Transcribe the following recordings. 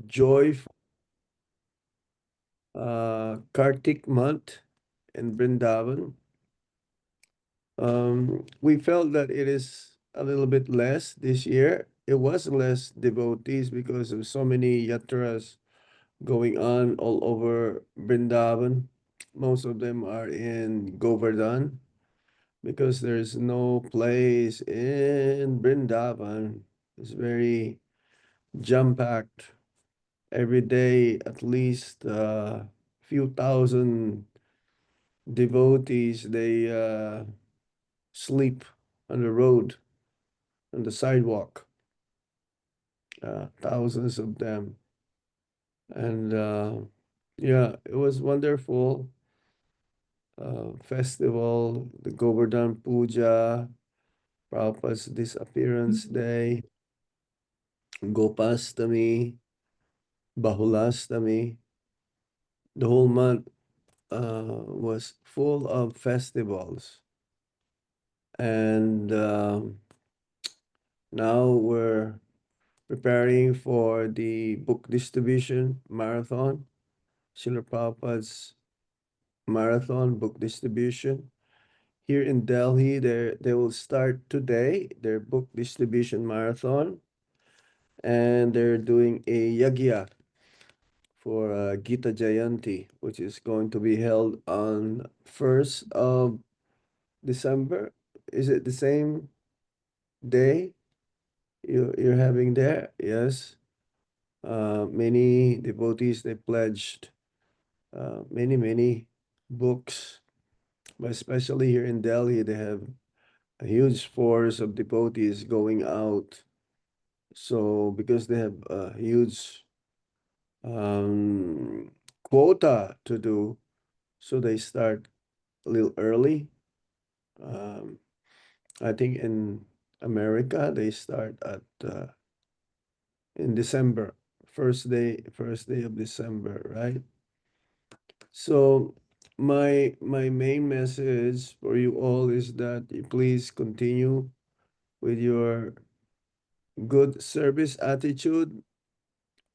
joyful Kartik month in Vrindavan. We felt that it is a little bit less this year. It was less devotees because of so many yatras going on all over Vrindavan. Most of them are in Govardhan because there's no place in Vrindavan. It's very jam-packed. Every day, at least few thousand devotees, they sleep on the road, on the sidewalk, thousands of them. And yeah, it was wonderful festival, the Govardhan Puja, Prabhupada's disappearance day, Gopastami, Bahulastami. The whole month was full of festivals. And now we're preparing for the book distribution marathon, Srila Prabhupada's marathon book distribution. Here in Delhi, they will start today their book distribution marathon, and they're doing a yagya for Gita Jayanti, which is going to be held on 1st of December. Is it the same day you're having there? Yes. Many devotees, they pledged many books, but especially here in Delhi, they have a huge force of devotees going out. So because they have a huge um, quota to do, so they start a little early. Um, I think in America they start at in December, first day of December, right? So my main message for you all is that you please continue with your good service attitude.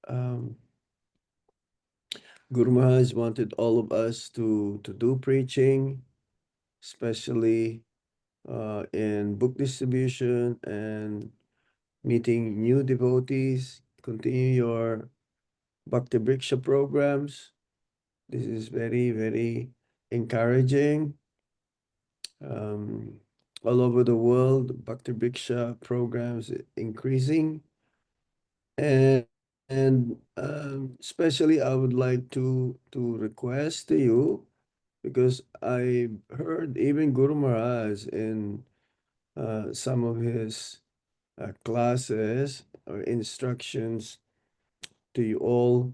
Um, Guru Maharaj wanted all of us to do preaching, especially in book distribution and meeting new devotees. Continue your Bhakti Briksha programs. This is very encouraging. Um, all over the world, Bhakti Briksha programs increasing. And especially I would like to request to you, because I heard even Guru Maharaj in some of his classes or instructions to you all,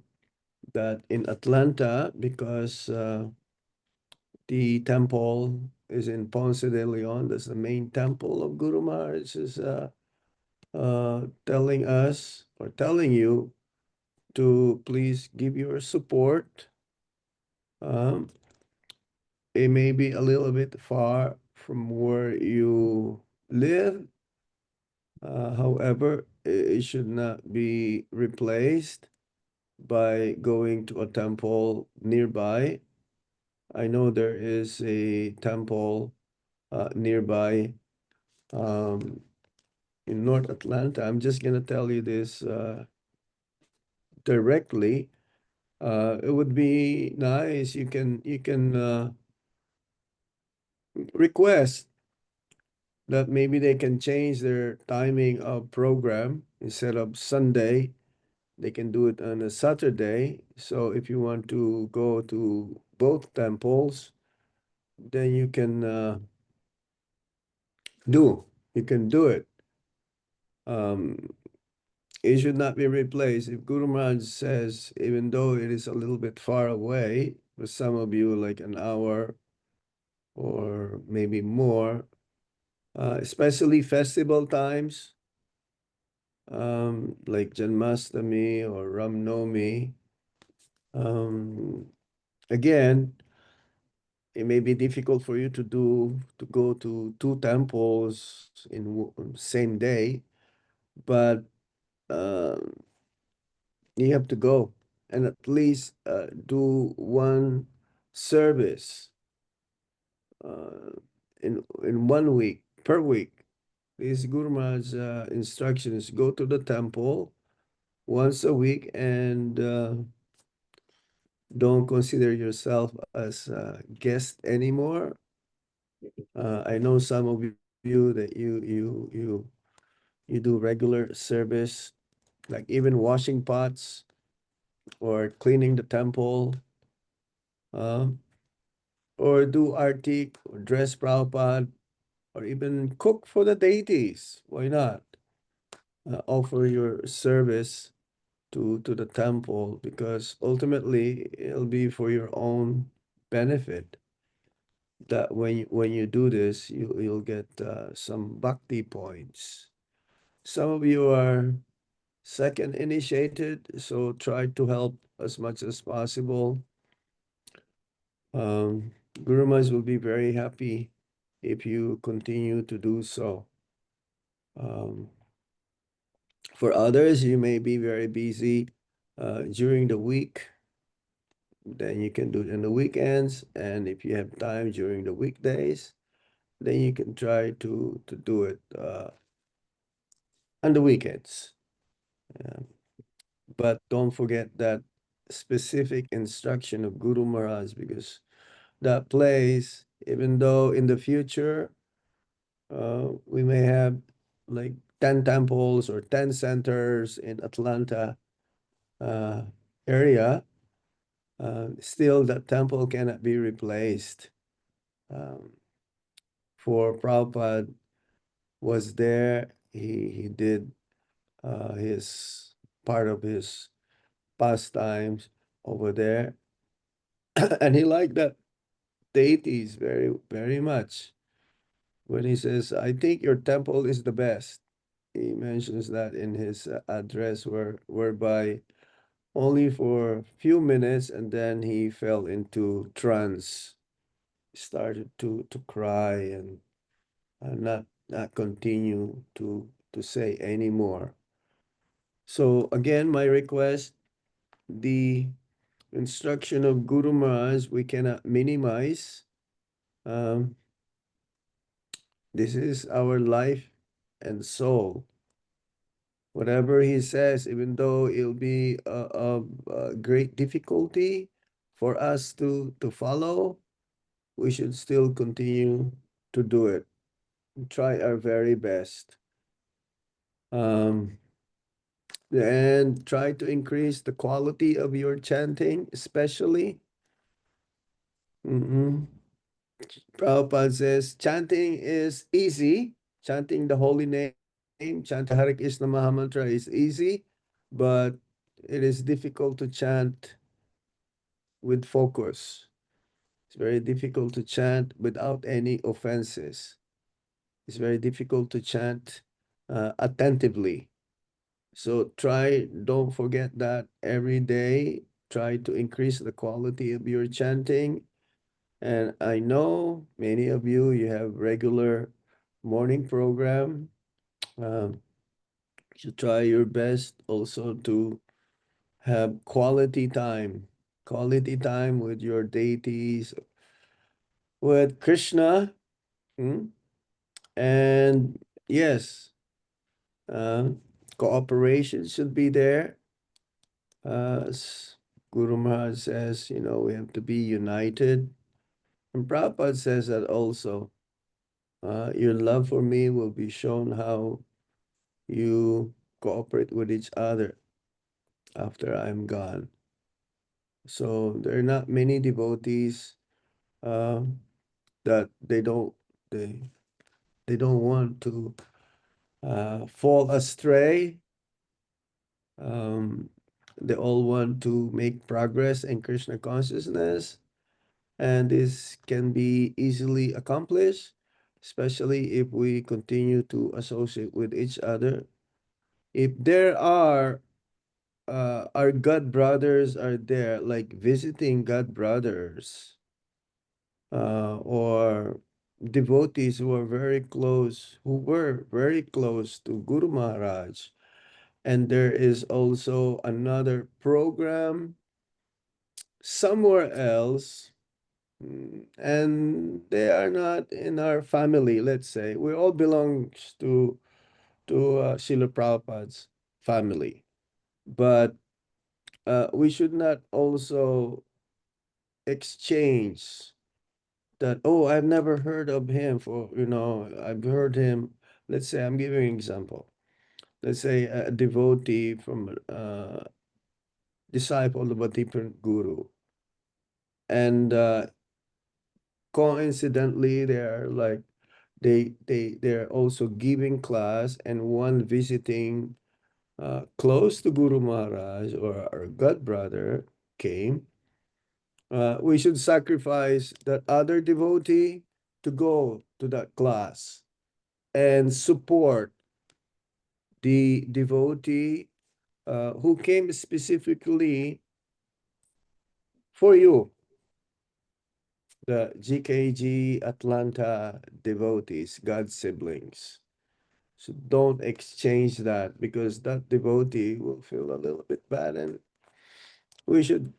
that in Atlanta, because the temple is in Ponce de Leon, that's the main temple of Guru Maharaj, is telling us or telling you to please give your support. Um, it may be a little bit far from where you live. However, it should not be replaced by going to a temple nearby. I know there is a temple nearby um, in North Atlanta. I'm just gonna tell you this directly. It would be nice. You can request that maybe they can change their timing of program. Instead of Sunday, they can do it on a Saturday. So if you want to go to both temples, then do you can do it. Um, it should not be replaced. If Guru Maharaj says, even though it is a little bit far away, for some of you, like an hour or maybe more, especially festival times, like Janmastami or Ram Navami. Again, it may be difficult for you to go to two temples in same day, but uh, you have to go and at least do one service uh, in 1 week per week. This Guru Maharaj's instructions: go to the temple once a week and don't consider yourself as a guest anymore. I know some of you that you do regular service, like even washing pots or cleaning the temple, uh, or do artik or dress Prabhupada, or even cook for the deities. Why not? Offer your service to the temple, because ultimately it'll be for your own benefit. That when you do this, you'll get some bhakti points. Some of you are second initiated, so try to help as much as possible. Um, Guru Maharaj will be very happy if you continue to do so. Um, for others, you may be very busy during the week. Then you can do it in the weekends, and if you have time during the weekdays, then you can try to do it on the weekends. Uh, but don't forget that specific instruction of Guru Maharaj, because that place, even though in the future we may have like 10 temples or 10 centers in Atlanta uh, area, still that temple cannot be replaced. Um, for Prabhupada was there, he did his part of his pastimes over there, and he liked that deities very, very much. When he says, I think your temple is the best, he mentions that in his address, whereby only for a few minutes, and then he fell into trance, started to cry and not continue to say anymore. So again, my request, the instruction of Guru Maharaj, we cannot minimize. Um, this is our life and soul. Whatever he says, even though it'll be a great difficulty for us to follow, we should still continue to do it. Try our very best. Um, and try to increase the quality of your chanting, especially. Mhm. Prabhupada says chanting is easy. Chanting the holy name, chanting the Hare Krishna Maha Mantra is easy, but it is difficult to chant with focus. It's very difficult to chant without any offenses. It's very difficult to chant attentively. So don't forget that every day, try to increase the quality of your chanting. And I know many of you, you have regular morning program. Um, you should try your best also to have quality time with your deities, with Krishna. mm, And yes, uh, cooperation should be there. As Guru Maharaj says, we have to be united. And Prabhupada says that also. Your love for me will be shown how you cooperate with each other after I'm gone. So there are not many devotees uh, that they they don't want to fall astray. Um, they all want to make progress in Krishna consciousness, and this can be easily accomplished, especially if we continue to associate with each other. If there are our God brothers are there, like visiting God brothers, or devotees who were very close to Guru Maharaj, And there is also another program somewhere else, and they are not in our family, let's say. We all belong to Srila Prabhupada's family. But we should not also exchange that, oh, I've never heard of him for, I've heard him. Let's say, I'm giving an example. Let's say a devotee from disciple of a different guru. And coincidentally, they're also giving class, and one visiting close to Guru Maharaj or our god brother came. We should sacrifice that other devotee to go to that class and support the devotee who came specifically for you, the GKG Atlanta devotees, God's siblings. So don't exchange that, because that devotee will feel a little bit bad, and we should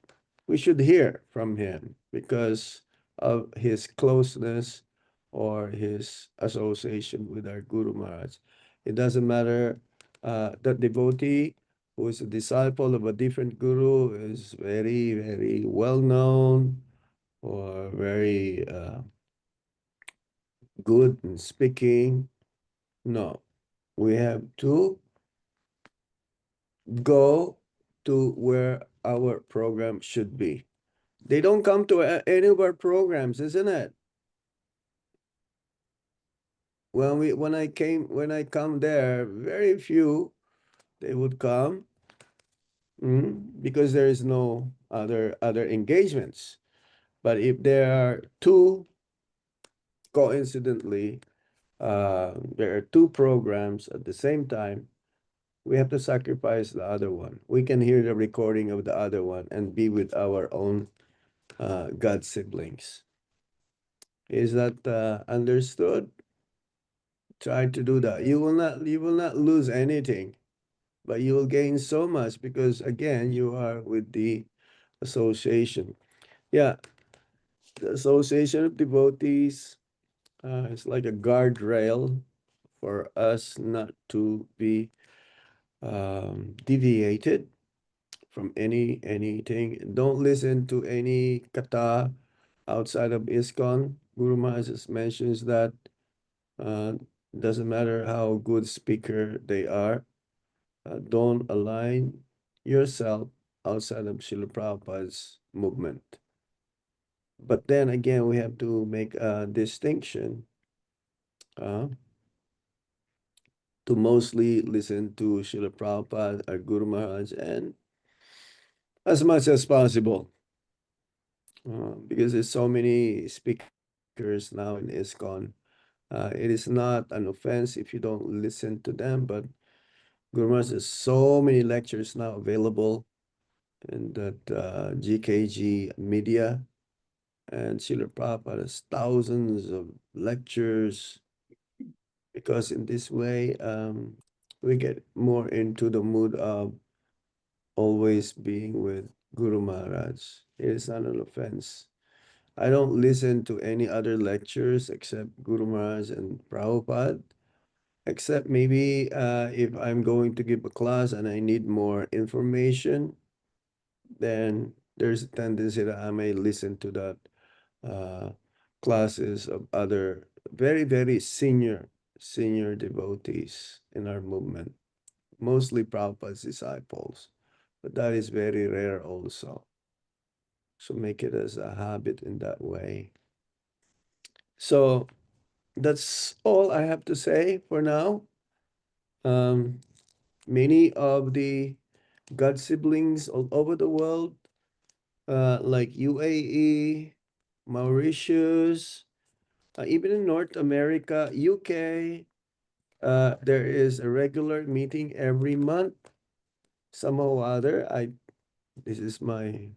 we should hear from him because of his closeness or his association with our Guru Maharaj. It doesn't matter that devotee who is a disciple of a different guru is very, very well known or very good in speaking. No, we have to go to where our program should be. They don't come to any of our programs, isn't it? When I come there, very few they would come, because there is no other engagements. But if there are two, coincidentally, there are two programs at the same time, we have to sacrifice the other one. We can hear the recording of the other one and be with our own God siblings. Is that understood? Try to do that. You will not lose anything, but you will gain so much because again, you are with the association. Yeah, the association of devotees is like a guardrail for us not to be deviated from anything. Don't listen to any kata outside of ISKCON. Guru Maharaj just mentions that uh, doesn't matter how good speaker they are. Don't align yourself outside of Srila Prabhupada's movement. But then again, we have to make a distinction uh, to mostly listen to Srila Prabhupada or Guru Maharaj and as much as possible. Because there's so many speakers now in ISKCON. It is not an offense if you don't listen to them, but Guru Maharaj has so many lectures now available in that GKG media, and Srila Prabhupada has thousands of lectures, because in this way we get more into the mood of always being with Guru Maharaj. It is not an offense. I don't listen to any other lectures except Guru Maharaj and Prabhupada, except maybe if I'm going to give a class and I need more information, then there's a tendency that I may listen to that uh, classes of other very, very senior devotees in our movement, mostly Prabhupada's disciples, but that is very rare also. So make it as a habit in that way. So that's all I have to say for now. Um, Many of the God siblings all over the world, like UAE, Mauritius, even in North America, UK, there is a regular meeting every month. Somehow or other, this is my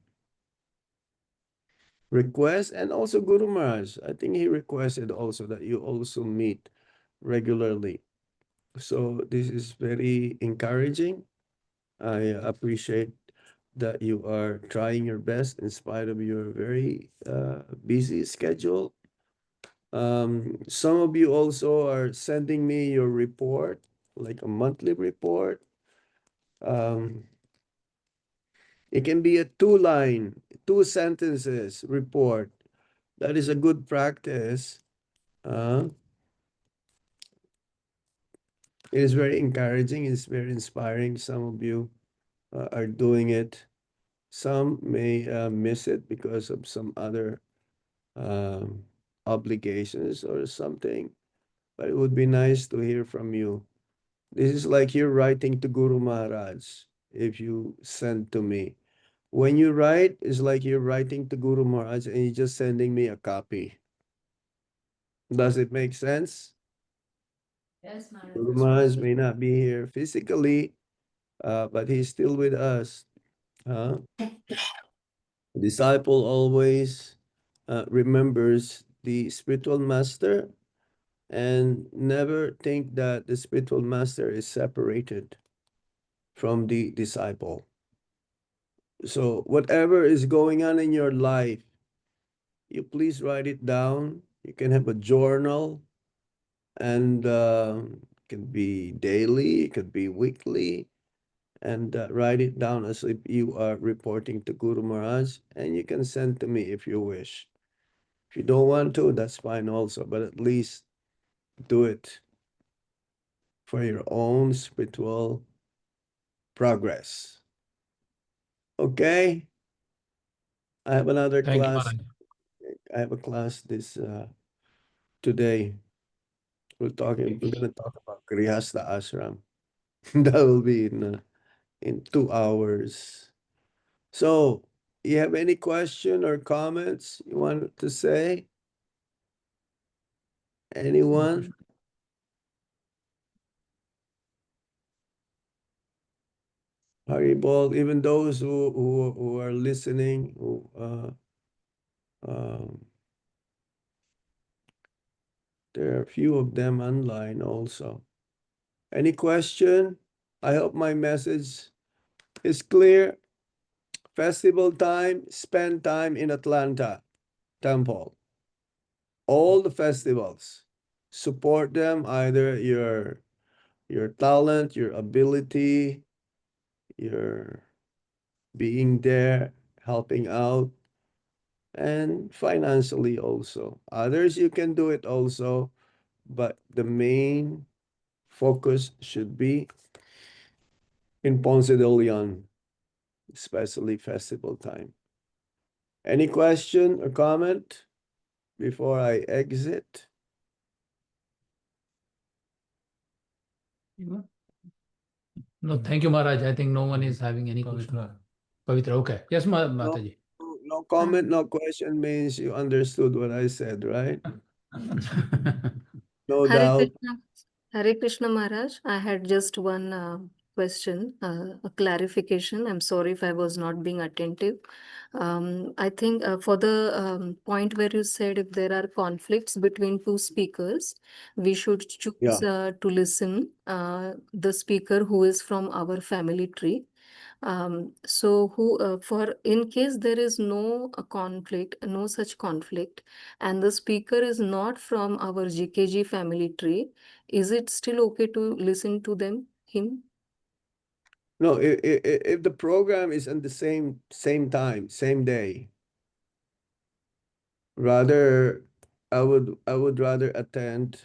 request, and also Guru Maharaj. I think he requested also that you also meet regularly. So this is very encouraging. I appreciate that you are trying your best in spite of your very busy schedule. Some of you also are sending me your report, like a monthly report. Um, it can be a two-line, two sentences report. That is a good practice. Uh, it is very encouraging. It's very inspiring. Some of you are doing it. Some may miss it because of some other um, obligations or something. But it would be nice to hear from you. This is like you're writing to Guru Maharaj if you send to me. When you write, it's like you're writing to Guru Maharaj and you're just sending me a copy. Does it make sense? Yes, Maharaj. Guru Maharaj may not be here physically, but he's still with us. Huh? Disciple always remembers the spiritual master and never think that the spiritual master is separated from the disciple. So whatever is going on in your life, you please write it down. You can have a journal, and it can be daily, it could be weekly, and write it down as if you are reporting to Guru Maharaj, and you can send to me if you wish. If you don't want to, that's fine also, but at least do it for your own spiritual progress. Okay? I have another Thank you, class. Maharaj. I have a class this today. We're gonna talk about Grihastha Ashram. That will be in 2 hours. So, you have any question or comments you want to say? Anyone? Haribol, even those who are listening, um, there are a few of them online also. Any question? I hope my message is clear. Festival time, spend time in Atlanta Temple. All the festivals. Support them, either your talent, your ability, your being there, helping out, and financially also. Others, you can do it also, but the main focus should be in Ponce de Leon, especially festival time. Any question or comment before I exit? No, thank you, Maharaj. I think no one is having any question. Pavitra, okay. Yes, No, Mataji. no comment, no question means you understood what I said, right? No Hare doubt. Krishna, Hare Krishna Maharaj. I had just one question, a clarification. I'm sorry if I was not being attentive. I think for the point where you said if there are conflicts between two speakers, we should choose Yeah. to listen the speaker who is from our family tree. So who for in case there is no conflict, no such conflict, and the speaker is not from our GKG family tree, is it still okay to listen to him? No, if the program is on the same time, same day, rather I would rather attend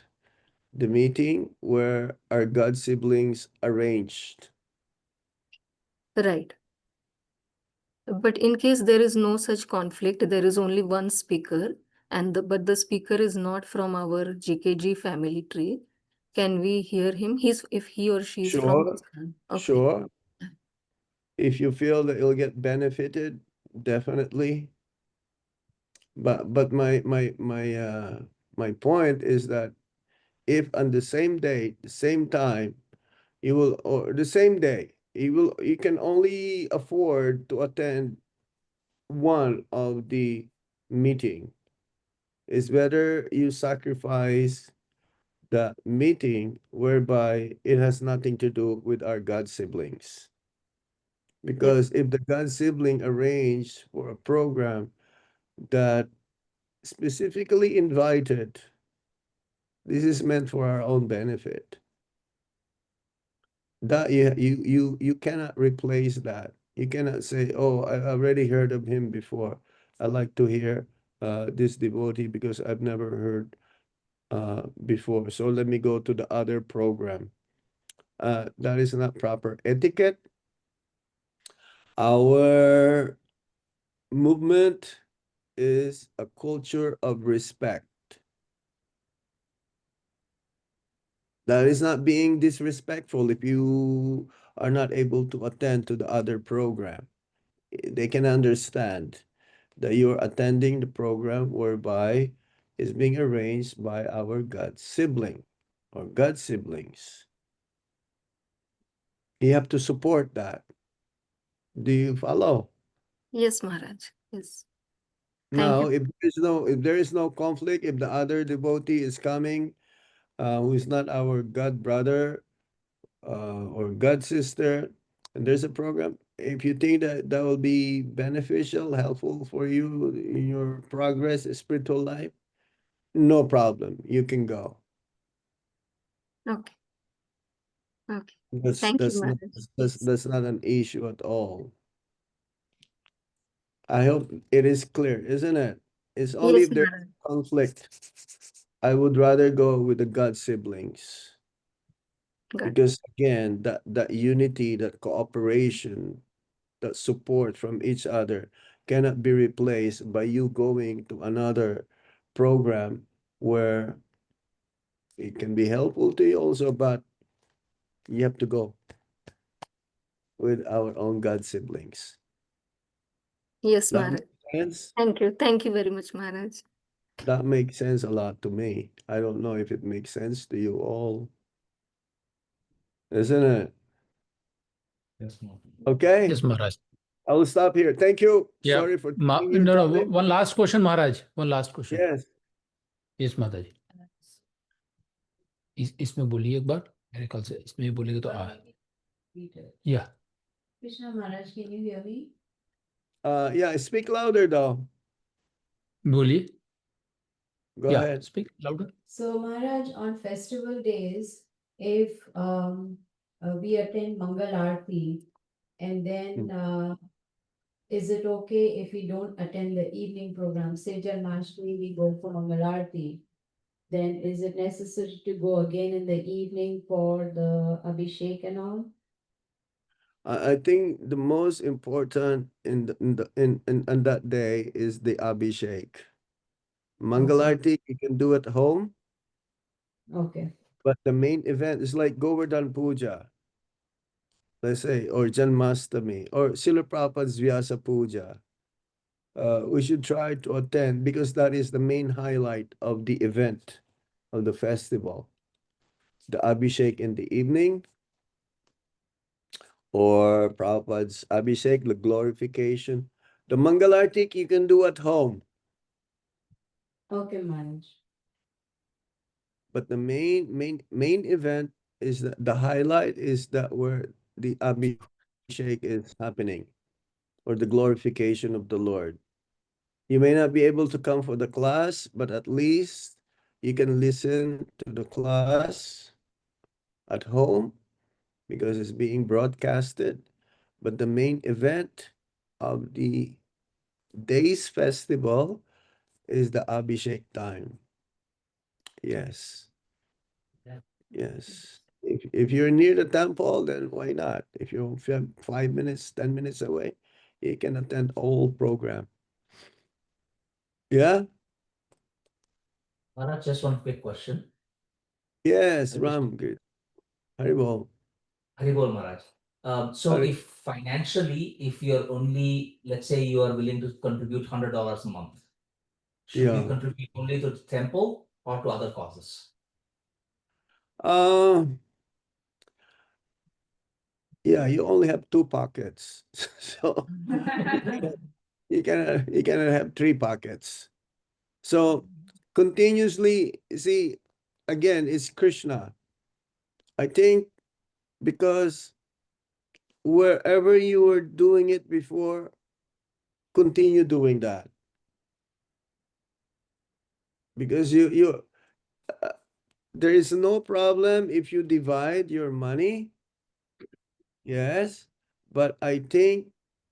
the meeting where our God siblings arranged. Right. But in case there is no such conflict, there is only one speaker, and but the speaker is not from our GKG family tree. Can we hear him? If he or she is from Sure, Bhutan. Okay. sure. If you feel that you'll get benefited, definitely. But my point is that if on the same day, the same time, you will or the same day, you can only afford to attend one of the meeting. It's better you sacrifice the meeting whereby it has nothing to do with our God siblings. Because if the God sibling arranged for a program that specifically invited, this is meant for our own benefit. That you cannot replace that. You cannot say, "Oh, I already heard of him before. I like to hear this devotee because I've never heard before. So let me go to the other program." That is not proper etiquette. Our movement is a culture of respect. That is not being disrespectful if you are not able to attend to the other program. They can understand that you're attending the program whereby is being arranged by our God sibling or God siblings. You have to support that. Do you follow? Yes, Maharaj. Yes. Thank Now, you. if there is no conflict, if the other devotee is coming, who is not our God brother or God sister, and there's a program, if you think that that will be beneficial, helpful for you in your progress, spiritual life, no problem. You can go. Okay. Okay. That's Thank you, that's not Maharaj. that's Yes. that's not an issue at all. I hope it is clear, isn't it? It's only Yes, if there's Maharaj. conflict. I would rather go with the God siblings Got it. because again, that unity, that cooperation, that support from each other cannot be replaced by you going to another program where it can be helpful to you also, but you have to go with our own God siblings. Yes, That Maharaj. makes sense? Thank you. Thank you very much, Maharaj. That makes sense a lot to me. I don't know if it makes sense to you all, isn't it? Yes, Maharaj. Okay, Yes, Maharaj. I will stop here. Thank you. Yeah. Sorry for taking your No, no. time. One last question, Maharaj. One last question. Yes. Yes, Maharaj. इसमें बोलिए एक बार मेरे ख्याल से इसमें भी बोलेंगे तो या Krishna Maharaj, can you hear me? Yeah, speak louder though. बोलिए Go या ahead. Speak louder So Maharaj, on festival days, if we attend Mangal Aarti, and then is it okay if we don't attend the evening program? Say Janmashtami, we go for Mangal Aarti. Then is it necessary to go again in the evening for the Abhishek and all? I think the most important in that day is the Abhishek. Mangalarti you can do at home, Okay. but the main event is like Govardhan Puja, let's say, or Janmastami, or Srila Prabhupada's Vyasa Puja. We should try to attend because that is the main highlight of the event of the festival. The Abhishek in the evening, or Prabhupada's Abhishek, the glorification. The Mangalartik you can do at home. Okay, Maharaj. But the main event is the highlight is that where the Abhishek is happening, or the glorification of the Lord. You may not be able to come for the class, but at least you can listen to the class at home because it's being broadcasted. But the main event of the day's festival is the Abhishek time. Yes. Yes. If you're near the temple, then why not? If you're 5 minutes, 10 minutes away, you can attend all program. Yeah. Maharaj, just one quick question. Yes, Hare Krishna. Ram. Good. Haribol. Haribol Maharaj. So Hari- if financially, if you're only, let's say you are willing to contribute $100 a month, should you Yeah. contribute only to the temple or to other causes? Uh, yeah. You only have two pockets, so you cannot have three pockets. So continuously, see, again, it's Krishna. I think because wherever you were doing it before, continue doing that. Because there is no problem if you divide your money. Yes, but I think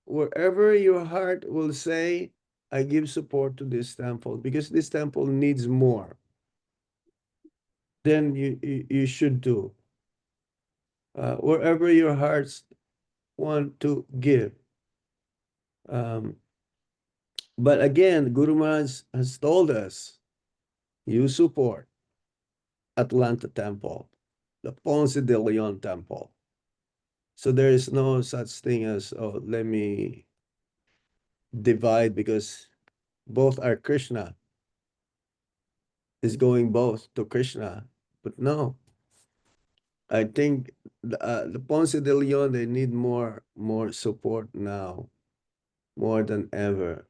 wherever your heart will say, I give support to this temple because this temple needs more, then you should do. Wherever your hearts want to give. But again, Guru Maharaj has told us, you support Atlanta Temple, the Ponce de Leon Temple. So there is no such thing as, oh, let me divide because both are Krishna. Is going both to Krishna. But no, I think the Ponce de Leon, they need more support now, more than ever.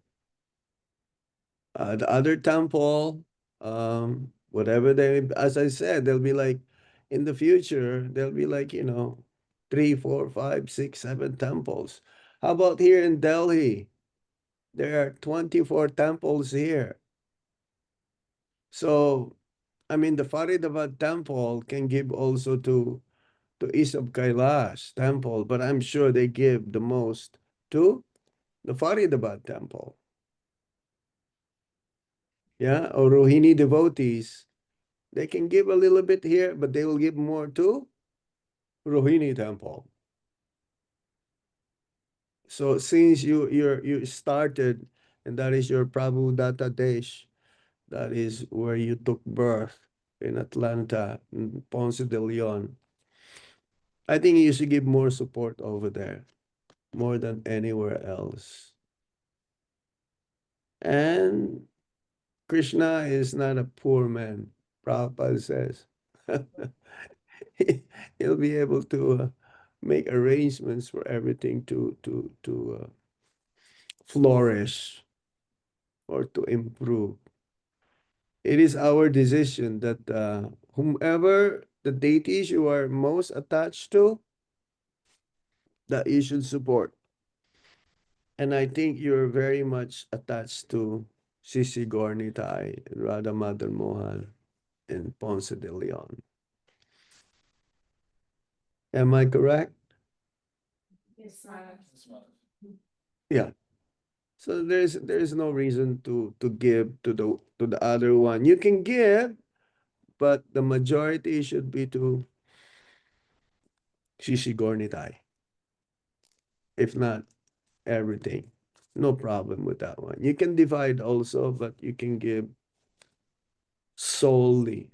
The other temple, whatever they, as I said, they'll be like, in the future, they'll be like, 3, 4, 5, 6, 7 temples. How about here in Delhi? There are 24 temples here. So, I mean, the Faridabad temple can give also to East of Kailash temple, but I'm sure they give the most to the Faridabad temple. Yeah, or Rohini devotees, they can give a little bit here, but they will give more to Rohini temple. So since you started, and that is your Prabhu Datta Desh, that is where you took birth in Atlanta, in Ponce de Leon. I think you should give more support over there, more than anywhere else. And Krishna is not a poor man, Prabhupada says. He'll be able to make arrangements for everything to flourish or to improve. It is our decision that whomever the deities you are most attached to, that you should support. And I think you're very much attached to Sisi Gornitai, Radha Madan Mohan, and Ponce de Leon. Am I correct? Yes, sir. Yeah. So there's no reason to give to the other one. You can give, but the majority should be to Sisi Gornitai. If not everything, no problem with that one. You can divide also, but you can give solely,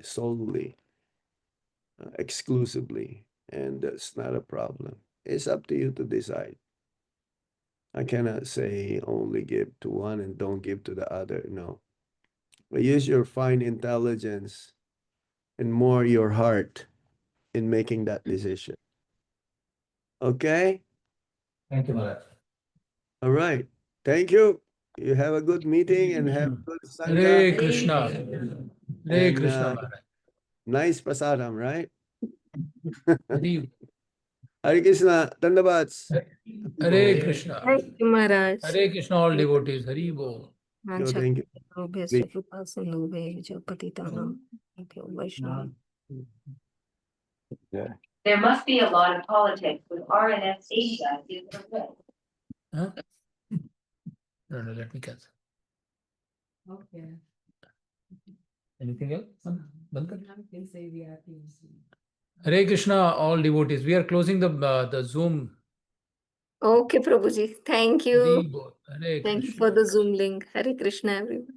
exclusively, and that's not a problem. It's up to you to decide. I cannot say only give to one and don't give to the other. No. But use your fine intelligence and more your heart in making that decision. Okay? Thank you, Maharaj. All right. Thank you. You have a good meeting and have a good Hare Sangha. Krishna. Hare And, Krishna, Maharaj. Nice prasadam, right? Hare Hare Krishna, Dandabats. Hare Krishna. Thank you, Maharaj. Hare Krishna, all devotees. Hari Bol. Yo, thank you. Mancha Kripa Sindhu Patitanam. Thank you, Vaishnava. Yeah. There must be a lot of politics with RNS Asia in the list. Huh? No, let me cancel. Okay. Anything else? Band kar? Now you can say we are PMC. Hare Krishna, all devotees. We are closing the Zoom. Okay, Prabhuji. Thank Hari you. Bol. Hare Thank you Krishna. for the Zoom link. Hare Krishna, everyone.